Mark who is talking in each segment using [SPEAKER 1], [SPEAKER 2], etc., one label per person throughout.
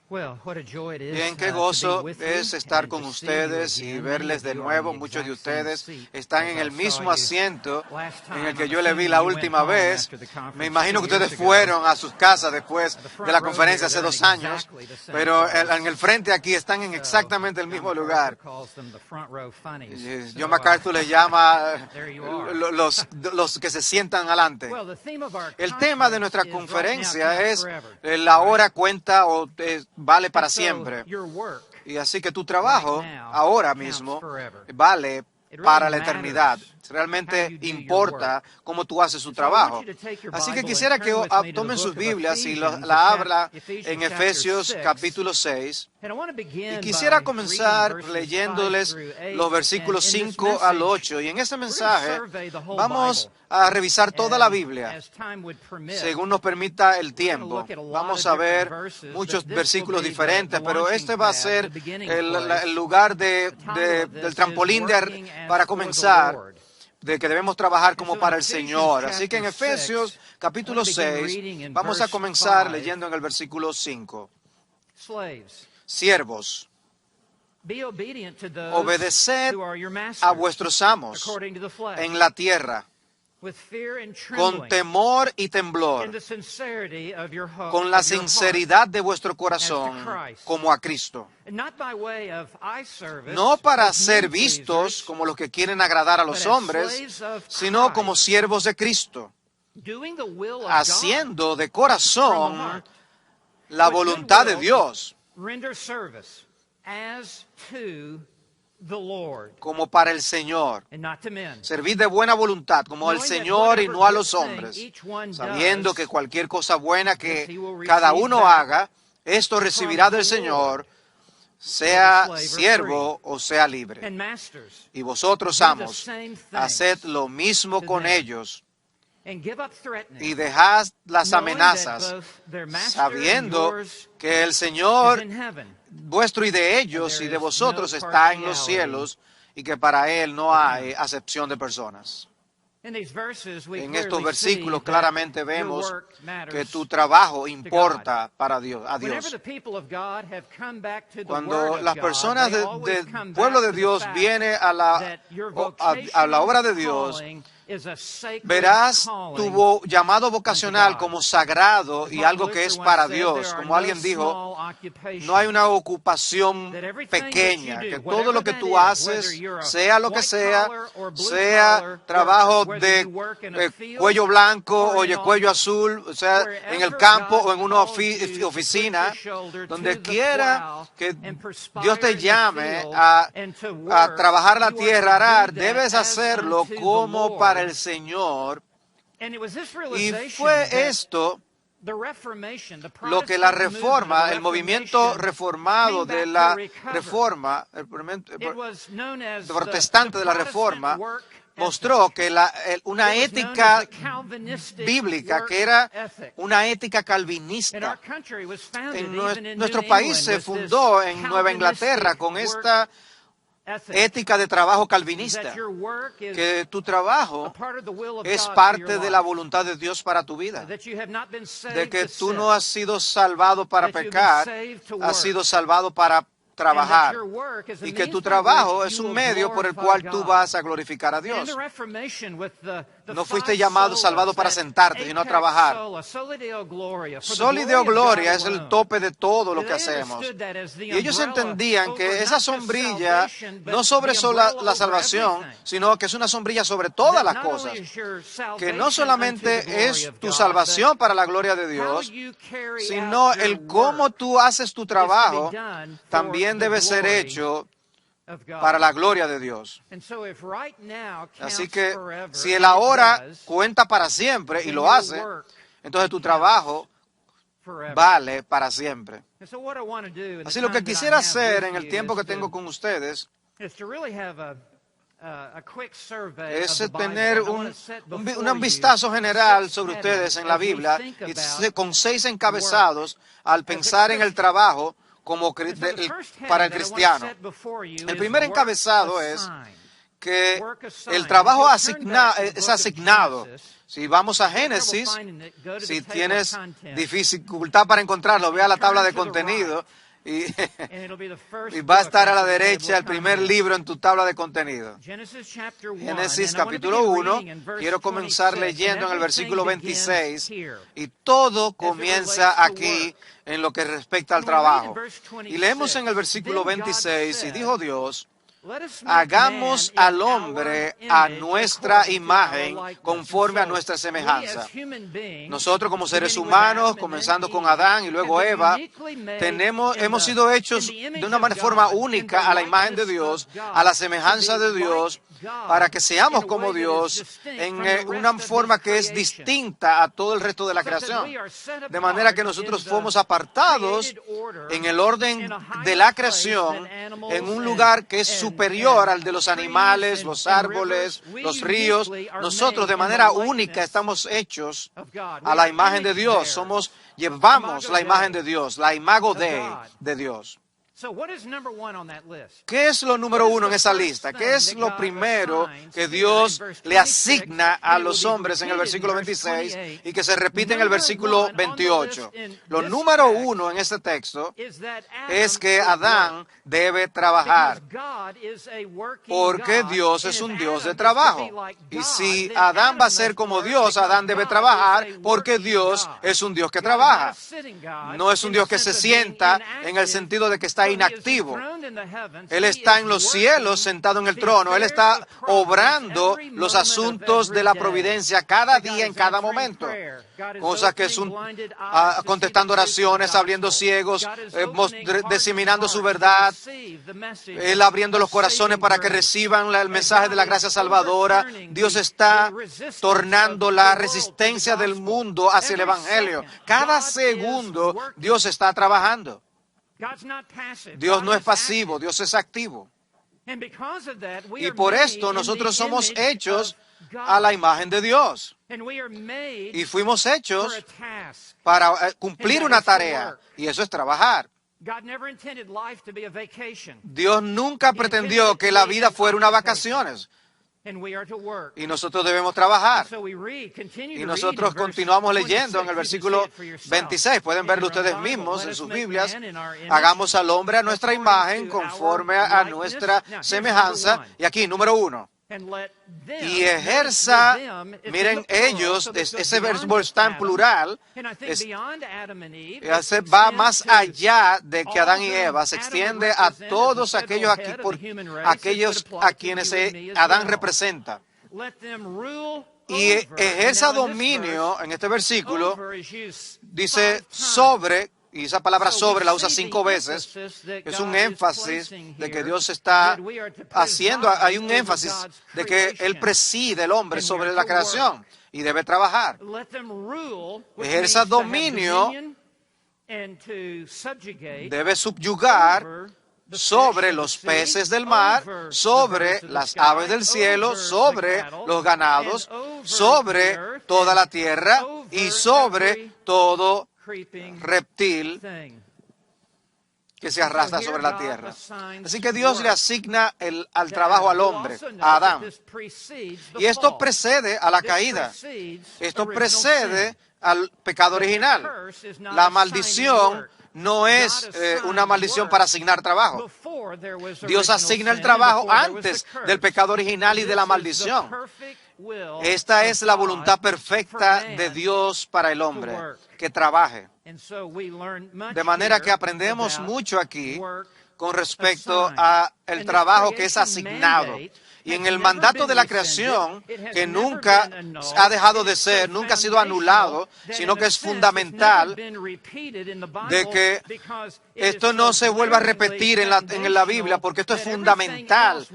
[SPEAKER 1] Bien, qué gozo es estar con ustedes y verles de nuevo. Muchos de ustedes están en el mismo asiento en el que yo le vi la última vez. Me imagino que ustedes fueron a sus casas después de la conferencia hace 2 años, pero en el frente aquí están en exactamente el mismo lugar. John MacArthur les llama los que se sientan adelante. El tema de nuestra conferencia es la hora cuenta o vale para siempre. Y así que tu trabajo ahora mismo vale para la eternidad. Realmente importa cómo tú haces tu trabajo. Así que quisiera que tomen sus Biblias y la abra en Efesios capítulo 6. Y quisiera comenzar leyéndoles los versículos 5 al 8. Y en este mensaje vamos a revisar toda la Biblia, según nos permita el tiempo. Vamos a ver muchos versículos diferentes, pero este va a ser el lugar del trampolín para comenzar, de que debemos trabajar como para el Señor. Así que en Efesios capítulo 6 vamos a comenzar leyendo en el versículo 5. Siervos, obedeced a vuestros amos en la tierra, con temor y temblor, con la sinceridad de vuestro corazón, como a Cristo. No para ser vistos como los que quieren agradar a los hombres, sino como siervos de Cristo, haciendo de corazón la voluntad de Dios, como para el Señor. Servid de buena voluntad, como al Señor y no a los hombres, sabiendo que cualquier cosa buena que cada uno haga, esto recibirá del Señor, sea siervo o sea libre. Y vosotros, amos, haced lo mismo con ellos, y dejad las amenazas, sabiendo que el Señor vuestro y de ellos y de vosotros está en los cielos, y que para Él no hay acepción de personas. En estos versículos claramente vemos que tu trabajo importa para Dios, a Dios. Cuando las personas del pueblo de Dios vienen a la obra de Dios, verás tu llamado vocacional como sagrado y algo que es para Dios. Como alguien dijo, no hay una ocupación pequeña, que todo lo que tú haces, sea lo que sea trabajo de cuello blanco o de cuello azul, o sea, en el campo o en una oficina, donde quiera que Dios te llame a trabajar la tierra, a arar, debes hacerlo como para el Señor. Y fue esto lo que la reforma, el movimiento reformado de la reforma, el protestante de la reforma, mostró que una ética bíblica, que era una ética calvinista. Nuestro país se fundó en Nueva Inglaterra con esta ética de trabajo calvinista, que tu trabajo es parte de la voluntad de Dios para tu vida, de que tú no has sido salvado para pecar, has sido salvado para trabajar, y que tu trabajo es un medio por el cual tú vas a glorificar a Dios. No fuiste salvado para sentarte, sino a trabajar. Soli Deo Gloria es el tope de todo lo que hacemos. Y ellos entendían que esa sombrilla no sobre la salvación, sino que es una sombrilla sobre todas las cosas. Que no solamente es tu salvación para la gloria de Dios, sino el cómo tú haces tu trabajo también debe ser hecho para la gloria de Dios. Así que si el ahora cuenta para siempre y lo hace, entonces tu trabajo vale para siempre. Así lo que quisiera hacer en el tiempo que tengo con ustedes es tener un vistazo general sobre ustedes en la Biblia, y con 6 encabezados al pensar en el trabajo para el cristiano. El primer encabezado es que el trabajo es asignado. Si vamos a Génesis, si tienes dificultad para encontrarlo, ve a la tabla de contenido y va a estar a la derecha el primer libro en tu tabla de contenido. Génesis capítulo 1, quiero comenzar leyendo en el versículo 26 y todo comienza aquí en lo que respecta al trabajo. Y leemos en el versículo 26, y dijo Dios: hagamos al hombre a nuestra imagen, conforme a nuestra semejanza. Nosotros como seres humanos, comenzando con Adán y luego Eva, hemos sido hechos de una forma única a la imagen de Dios, a la semejanza de Dios, para que seamos como Dios en una forma que es distinta a todo el resto de la creación. De manera que nosotros fuimos apartados en el orden de la creación, en un lugar que es superior al de los animales, los árboles, los ríos. Nosotros de manera única estamos hechos a la imagen de Dios. Llevamos la imagen de Dios, la imago de Dios. ¿Qué es lo número uno en esa lista? ¿Qué es lo primero que Dios le asigna a los hombres en el versículo 26 y que se repite en el versículo 28? Lo número uno en este texto es que Adán debe trabajar, porque Dios es un Dios de trabajo. Y si Adán va a ser como Dios, Adán debe trabajar porque Dios es un Dios que trabaja. No es un Dios que se sienta en el sentido de que está inactivo. Él está en los cielos sentado en el trono. Él está obrando los asuntos de la providencia cada día, en cada momento. Cosas que es contestando oraciones, abriendo ciegos, diseminando su verdad. Él abriendo los corazones para que reciban el mensaje de la gracia salvadora. Dios está tornando la resistencia del mundo hacia el Evangelio. Cada segundo Dios está trabajando. Dios no es pasivo, Dios es activo. Y por esto nosotros somos hechos a la imagen de Dios. Y fuimos hechos para cumplir una tarea, y eso es trabajar. Dios nunca pretendió que la vida fuera unas vacaciones. Y nosotros debemos trabajar. Y nosotros continuamos leyendo en el versículo 26. Pueden verlo ustedes mismos en sus Biblias. Hagamos al hombre a nuestra imagen, conforme a nuestra semejanza. Y aquí, número 1. Y ejerza, miren, ellos, ese verbo está en plural, va más allá de que Adán y Eva, se extiende a todos aquellos a quienes Adán representa. Y ejerza dominio, en este versículo, dice sobre. Y esa palabra sobre la usa 5 veces. Es un énfasis de que Dios está haciendo, hay un énfasis de que Él preside el hombre sobre la creación y debe trabajar. Ejerza dominio, debe subyugar sobre los peces del mar, sobre las aves del cielo, sobre los ganados, sobre toda la tierra y sobre todo reptil que se arrastra sobre la tierra. Así que Dios le asigna al trabajo al hombre, a Adán. Y esto precede a la caída. Esto precede al pecado original. La maldición no es una maldición para asignar trabajo. Dios asigna el trabajo antes del pecado original y de la maldición. Esta es la voluntad perfecta de Dios para el hombre, que trabaje. De manera que aprendemos mucho aquí con respecto al trabajo que es asignado. Y en el mandato de la creación, que nunca ha dejado de ser, nunca ha sido anulado, sino que es fundamental de que esto no se vuelva a repetir en la Biblia, porque esto es fundamental.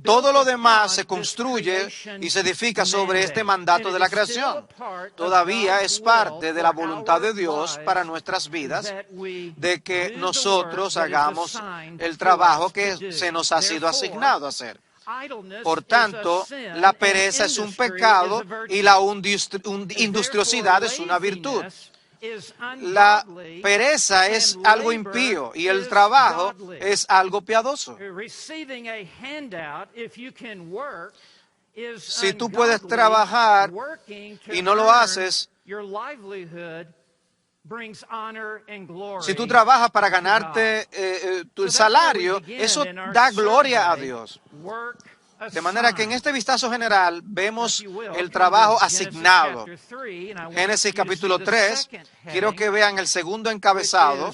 [SPEAKER 1] Todo lo demás se construye y se edifica sobre este mandato de la creación. Todavía es parte de la voluntad de Dios para nuestras vidas, de que nosotros hagamos el trabajo que se nos ha sido asignado a hacer. Por tanto, la pereza es un pecado y la industriosidad es una virtud. La pereza es algo impío y el trabajo es algo piadoso. Si tú puedes trabajar y no lo haces, si tú trabajas para ganarte tu salario, eso da gloria a Dios. De manera que en este vistazo general vemos el trabajo asignado. Génesis capítulo 3, quiero que vean el segundo encabezado,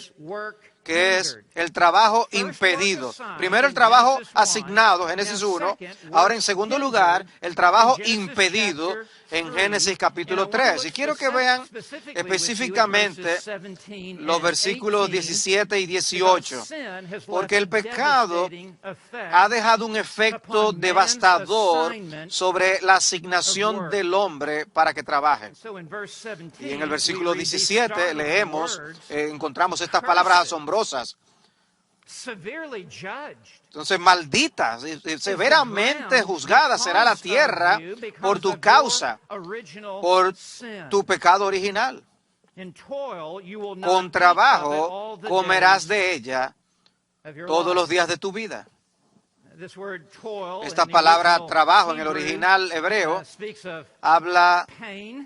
[SPEAKER 1] que es el trabajo impedido. Primero el trabajo asignado, Génesis 1. Ahora en segundo lugar, el trabajo impedido en Génesis capítulo 3. Y quiero que vean específicamente los versículos 17 y 18. Porque el pecado ha dejado un efecto devastador sobre la asignación del hombre para que trabaje. Y en el versículo 17 leemos, encontramos estas palabras asombrosas. Entonces, maldita, severamente juzgada será la tierra por tu causa, por tu pecado original. Con trabajo comerás de ella todos los días de tu vida. Esta palabra trabajo en el original hebreo habla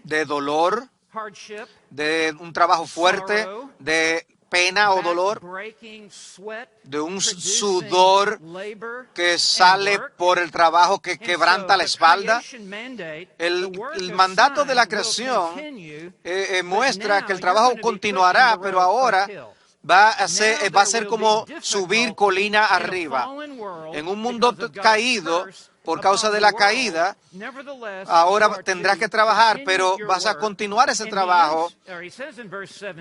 [SPEAKER 1] de dolor, de un trabajo fuerte, de pena o dolor, de un sudor que sale por el trabajo que quebranta la espalda. El mandato de la creación muestra que el trabajo continuará, pero ahora va a ser como subir colina arriba. En un mundo caído, por causa de la caída, ahora tendrás que trabajar, pero vas a continuar ese trabajo.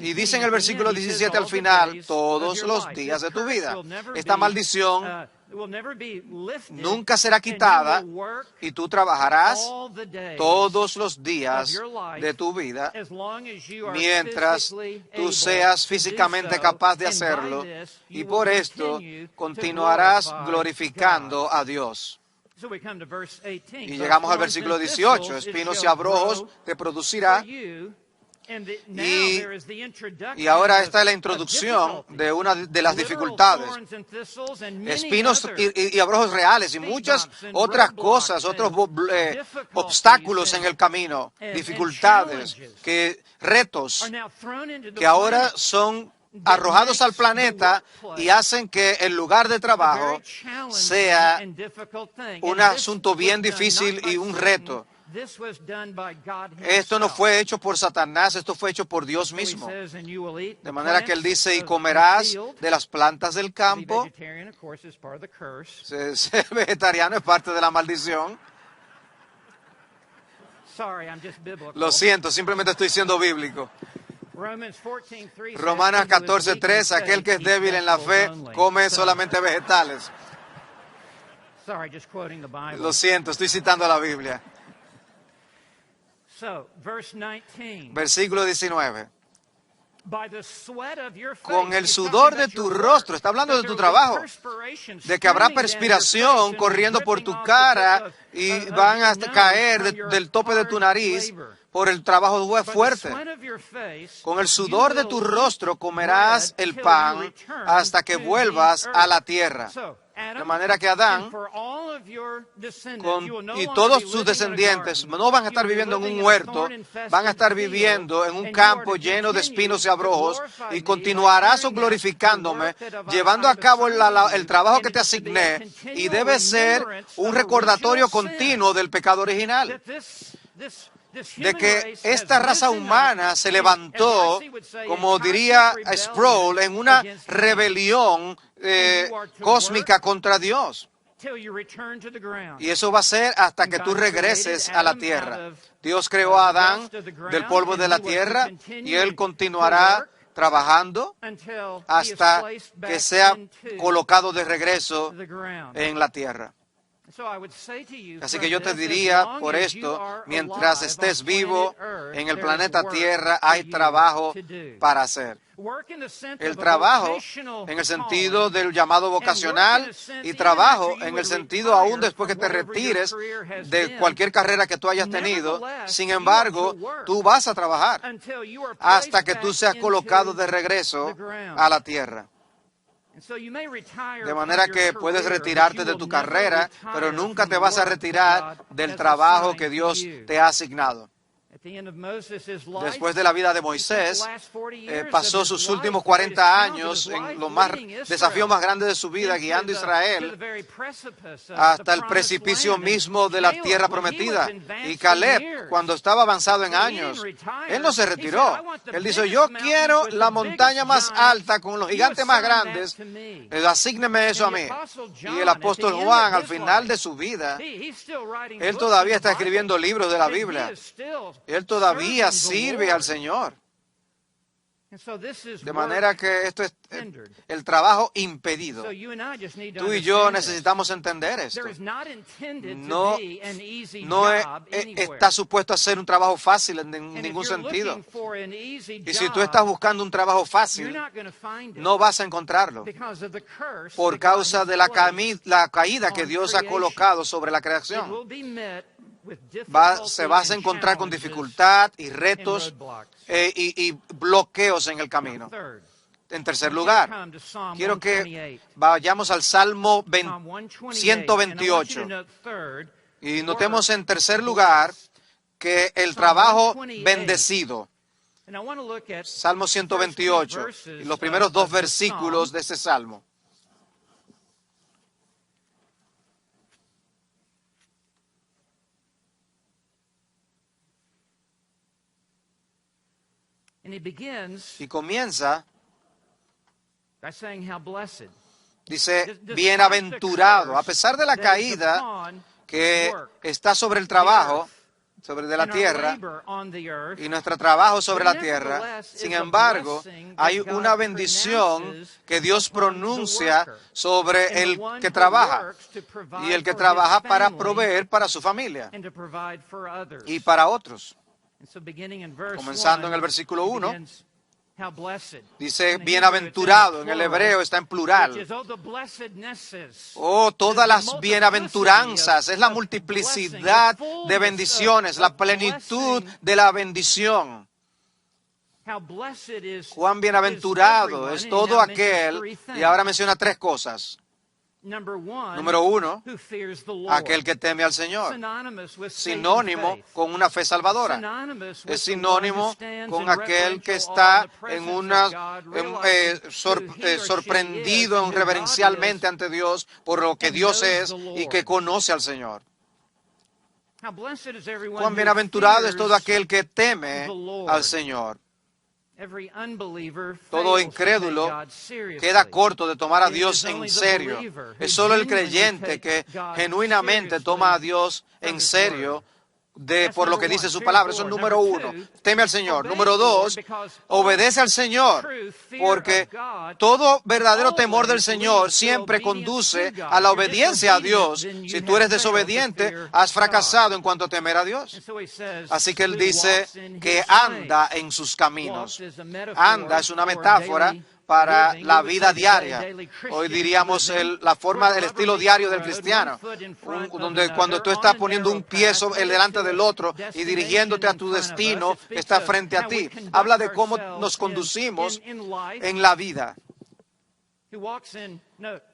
[SPEAKER 1] Y dice en el versículo 17 al final, todos los días de tu vida. Esta maldición nunca será quitada y tú trabajarás todos los días de tu vida mientras tú seas físicamente capaz de hacerlo, y por esto continuarás glorificando a Dios. Y llegamos al versículo 18, espinos y abrojos te producirá. Y ahora esta es la introducción de una de las dificultades. Espinos y abrojos reales y muchas otras cosas, otros obstáculos en el camino, dificultades, retos que ahora son arrojados al planeta y hacen que el lugar de trabajo sea un asunto bien difícil y un reto. Esto no fue hecho por Satanás, esto fue hecho por Dios mismo. De manera que Él dice, y comerás de las plantas del campo. Ser vegetariano es parte de la maldición. Lo siento, simplemente estoy siendo bíblico. Romanos 14:3, aquel que es débil en la fe come solamente vegetales. Lo siento, estoy citando la Biblia. Versículo 19. Con el sudor de tu rostro, está hablando de tu trabajo, de que habrá perspiración corriendo por tu cara y van a caer del tope de tu nariz por el trabajo fuerte. Con el sudor de tu rostro comerás el pan hasta que vuelvas a la tierra. De manera que Adán y todos sus descendientes no van a estar viviendo en un huerto, van a estar viviendo en un campo lleno de espinos y abrojos, y continuarás glorificándome, llevando a cabo el trabajo que te asigné, y debe ser un recordatorio continuo del pecado original. De que esta raza humana se levantó, como diría Sproul, en una rebelión cósmica contra Dios. Y eso va a ser hasta que tú regreses a la tierra. Dios creó a Adán del polvo de la tierra y él continuará trabajando hasta que sea colocado de regreso en la tierra. Así que yo te diría, por esto, mientras estés vivo en el planeta Tierra, hay trabajo para hacer. El trabajo en el sentido del llamado vocacional y trabajo en el sentido aún después que te retires de cualquier carrera que tú hayas tenido. Sin embargo, tú vas a trabajar hasta que tú seas colocado de regreso a la tierra. De manera que puedes retirarte de tu carrera, pero nunca te vas a retirar del trabajo que Dios te ha asignado. Después de la vida de Moisés, pasó sus últimos 40 años en los desafíos más grandes de su vida, guiando a Israel hasta el precipicio mismo de la tierra prometida. Y Caleb, cuando estaba avanzado en años, él no se retiró. Él dice, yo quiero la montaña más alta con los gigantes más grandes, asígneme eso a mí. Y el apóstol Juan, al final de su vida, él todavía está escribiendo libros de la Biblia. Él todavía sirve al Señor. De manera que esto es el trabajo impedido. Tú y yo necesitamos entender esto. No está supuesto a ser un trabajo fácil en ningún sentido. Y si tú estás buscando un trabajo fácil, no vas a encontrarlo. Por causa de la caída que Dios ha colocado sobre la creación. Se vas a encontrar con dificultad y retos y bloqueos en el camino. En tercer lugar, quiero que vayamos al Salmo 128 y notemos en tercer lugar que el trabajo bendecido. Salmo 128 y los primeros 2 versículos de ese salmo. Y comienza, dice, bienaventurado, a pesar de la caída que está sobre el trabajo, de la tierra, y nuestro trabajo sobre la tierra. Sin embargo, hay una bendición que Dios pronuncia sobre el que trabaja, y el que trabaja para proveer para su familia y para otros. Comenzando en el versículo 1, dice bienaventurado, en el hebreo está en plural. Oh, todas las bienaventuranzas, es la multiplicidad de bendiciones, la plenitud de la bendición. Cuán bienaventurado es todo aquel, y ahora menciona 3 cosas. Número 1, aquel que teme al Señor. Sinónimo con una fe salvadora. Es sinónimo con aquel que está en sorprendido reverencialmente ante Dios por lo que Dios es y que conoce al Señor. Cuán bienaventurado es todo aquel que teme al Señor. Todo incrédulo queda corto de tomar a Dios en serio. Es solo el creyente que genuinamente toma a Dios en serio por lo que dice su palabra. Eso es número 1. Teme al Señor. Número 2, obedece al Señor. Porque todo verdadero temor del Señor siempre conduce a la obediencia a Dios. Si tú eres desobediente, has fracasado en cuanto a temer a Dios. Así que Él dice que anda en sus caminos. Anda es una metáfora para la vida diaria. Hoy diríamos el estilo diario del cristiano, donde cuando tú estás poniendo un pie delante del otro y dirigiéndote a tu destino que está frente a ti. Habla de cómo nos conducimos en la vida.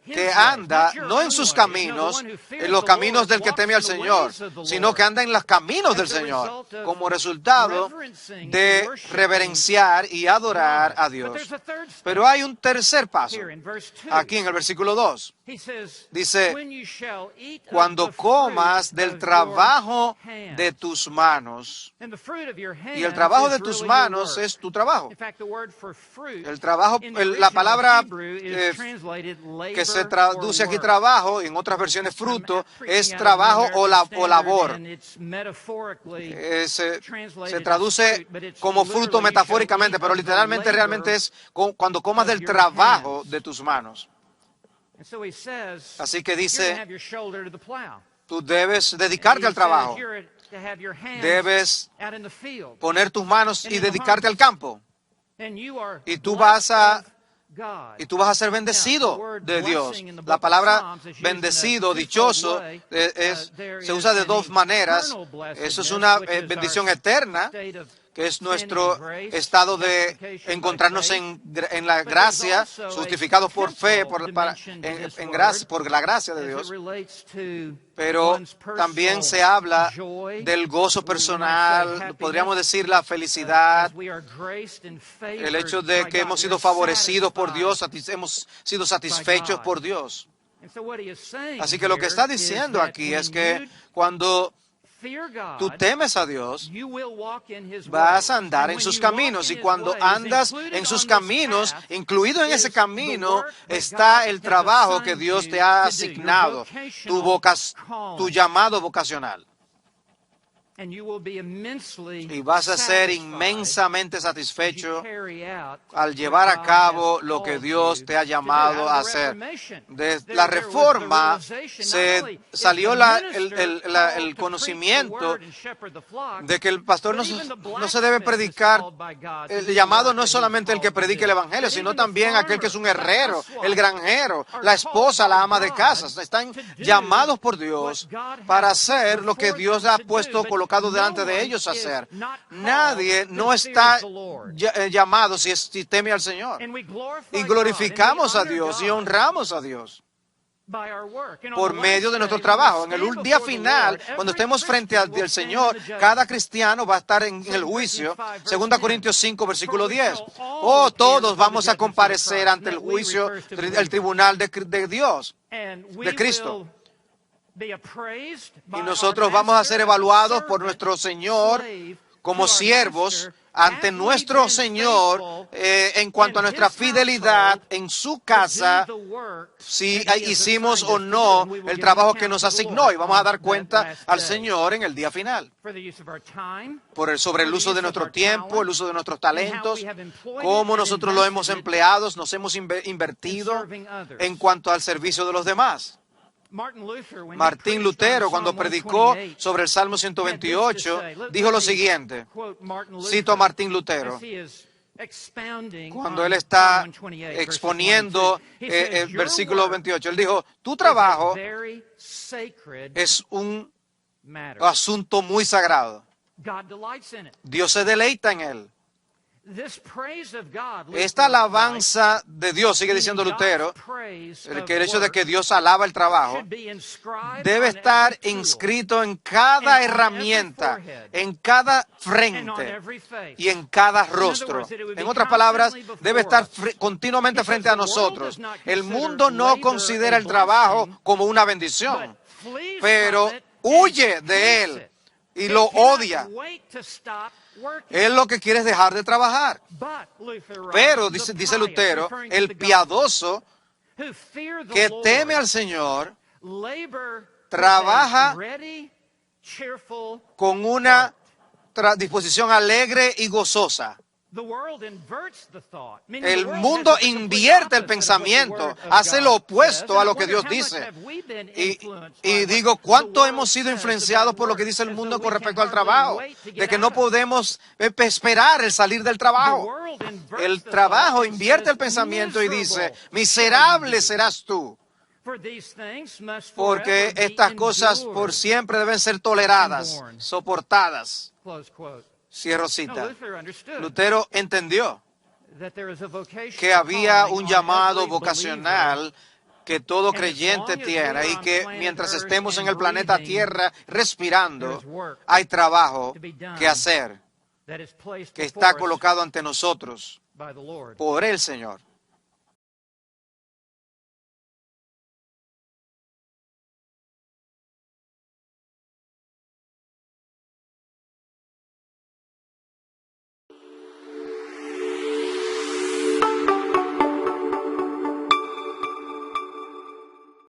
[SPEAKER 1] Que anda no en sus caminos, en los caminos del que teme al Señor, sino que anda en los caminos del Señor, como resultado de reverenciar y adorar a Dios. Pero hay un tercer paso. Aquí en el versículo 2. Dice, cuando comas del trabajo de tus manos, y el trabajo de tus manos es tu trabajo. El trabajo, la palabra que se traduce aquí trabajo, y en otras versiones fruto, es trabajo o labor. Se traduce como fruto metafóricamente, pero literalmente realmente es cuando comas del trabajo de tus manos. Así que dice, tú debes dedicarte al trabajo. Debes poner tus manos y dedicarte al campo. Y tú vas a ser bendecido de Dios. La palabra bendecido, dichoso, se usa de 2 maneras. Eso es una bendición eterna, que es nuestro estado de encontrarnos en la gracia, justificados por fe, por la gracia de Dios. Pero también se habla del gozo personal, podríamos decir la felicidad, el hecho de que hemos sido favorecidos por Dios, hemos sido satisfechos por Dios. Así que lo que está diciendo aquí es que cuando tú temes a Dios, vas a andar en sus caminos, y cuando andas en sus caminos, incluido en ese camino, está el trabajo que Dios te ha asignado, tu llamado vocacional. Y vas a ser inmensamente satisfecho al llevar a cabo lo que Dios te ha llamado a hacer. De la reforma salió el conocimiento de que el pastor no se debe predicar. El llamado no es solamente el que predique el evangelio, sino también aquel que es un herrero, el granjero, la esposa, la ama de casa. Están llamados por Dios para hacer lo que Dios ha puesto colocado delante de ellos hacer. Nadie no está llamado si teme al Señor. Y glorificamos a Dios y honramos a Dios por medio de nuestro trabajo. En el día final, cuando estemos frente al Señor, cada cristiano va a estar en el juicio. 2 Corintios 5, versículo 10. Todos vamos a comparecer ante el juicio, el tribunal de Dios, de Cristo. Y nosotros vamos a ser evaluados por nuestro Señor como siervos ante nuestro Señor en cuanto a nuestra fidelidad en su casa, si hicimos o no el trabajo que nos asignó, y vamos a dar cuenta al Señor en el día final. Sobre el uso de nuestro tiempo, el uso de nuestros talentos, cómo nosotros lo hemos empleado, nos hemos invertido en cuanto al servicio de los demás. Martín Lutero, cuando predicó sobre el Salmo 128, dijo lo siguiente, cito a Martín Lutero, cuando él está exponiendo el versículo 28, él dijo, tu trabajo es un asunto muy sagrado. Dios se deleita en él. Esta alabanza de Dios, sigue diciendo Lutero, el hecho de que Dios alaba el trabajo, debe estar inscrito en cada herramienta, en cada frente y en cada rostro. En otras palabras, debe estar continuamente frente a nosotros. El mundo no considera el trabajo como una bendición, pero huye de él y lo odia. Él lo que quiere es dejar de trabajar. Pero, dice Lutero, el piadoso que teme al Señor trabaja con una disposición alegre y gozosa. El mundo invierte el pensamiento, hace lo opuesto a lo que Dios dice. Y digo, ¿cuánto hemos sido influenciados por lo que dice el mundo con respecto al trabajo? De que no podemos esperar el salir del trabajo. El trabajo invierte el pensamiento y dice, miserable serás tú. Porque estas cosas por siempre deben ser toleradas, soportadas. Cierro cita. Lutero entendió que había un llamado vocacional que todo creyente tiene y que mientras estemos en el planeta Tierra respirando, hay trabajo que hacer, que está colocado ante nosotros por el Señor.